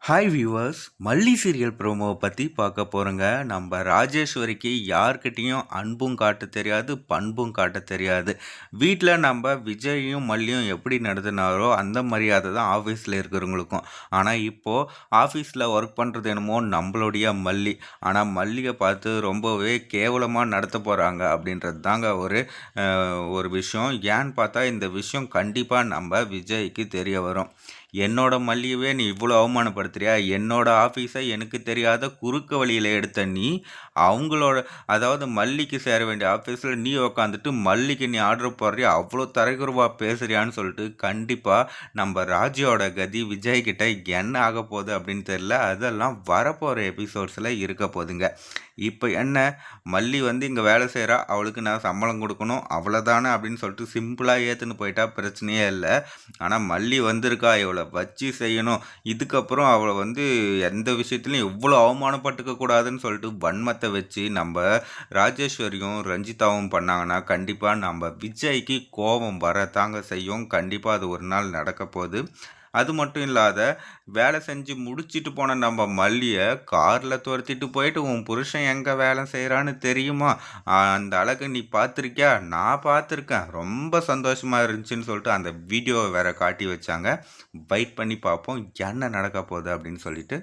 Hi viewers, மல்லி serial ப்ரோமோவை பற்றி பார்க்க போகிறோங்க. நம்ம ராஜேஸ்வரிக்கு யார்கிட்டேயும் அன்பும் காட்ட தெரியாது, பண்பும் காட்ட தெரியாது. வீட்டில் நம்ம விஜயும் மல்லியும் எப்படி நடத்தினாரோ அந்த மரியாதை தான் ஆஃபீஸில் இருக்கிறவங்களுக்கும். ஆனால் இப்போது ஆஃபீஸில் ஒர்க் பண்ணுறது என்னமோ நம்மளுடைய மல்லி. ஆனால் மல்லியை பார்த்து ரொம்பவே கேவலமாக நடத்த போகிறாங்க அப்படின்றது தாங்க ஒரு விஷயம். ஏன்னு பார்த்தா இந்த விஷயம் கண்டிப்பாக நம்ம விஜய்க்கு தெரிய வரும். என்னோட மல்லியவே நீ இவ்வளோ அவமானப்படுத்துறியா? என்னோட ஆஃபீஸை எனக்கு தெரியாத குறுக்கு வழியில் எடுத்த நீ அதாவது மல்லிக்கு சேர வேண்டிய ஆஃபீஸில் நீ உக்காந்துட்டு மல்லிக்கு நீ ஆர்டர் போடுறியா? அவ்வளோ தரைக்குறவாக பேசுறியான்னு சொல்லிட்டு கண்டிப்பாக நம்ம ராஜியோட கதி விஜய்கிட்ட என்ன ஆக போகுது அப்படின்னு தெரியல. அதெல்லாம் வரப்போகிற எபிசோட்ஸில் இருக்க போகுதுங்க. இப்போ என்ன, மல்லி இங்கே வேலை செய்கிறா, அவளுக்கு நான் சம்பளம் கொடுக்கணும் அவ்வளோதானே அப்படின்னு சொல்லிட்டு சிம்பிளாக ஏற்றுன்னு போயிட்டா பிரச்சனையே இல்லை. ஆனால் மல்லி வந்திருக்கா, இவளை வச்சு செய்யணும். இதுக்கப்புறம் அவளை எந்த விஷயத்துலையும் எவ்வளோ அவமானப்பட்டுக்க கூடாதுன்னு சொல்லிட்டு வன்மத்தை வச்சு நம்ம ராஜேஸ்வரியும் ரஞ்சிதாவும் பண்ணாங்கன்னா கண்டிப்பாக நம்ம விஜய்க்கு கோபம் வரத்தாங்க செய்யும். கண்டிப்பாக அது ஒரு நாள் நடக்க போகுது. அது மட்டும் இல்லாத, வேலை செஞ்சு முடிச்சிட்டு போன நம்ம மல்லியை காரில் துரத்திட்டு போயிட்டு உன் புருஷன் எங்கே வேலை செய்கிறான்னு தெரியுமா? அந்த அழகை நீ பார்த்துருக்கியா? நான் பார்த்துருக்கேன், ரொம்ப சந்தோஷமாக இருந்துச்சுன்னு சொல்லிட்டு அந்த வீடியோவை வேற காட்டி வச்சாங்க. வெயிட் பண்ணி பார்ப்போம் என்ன நடக்க போகுது அப்படின்னு சொல்லிட்டு.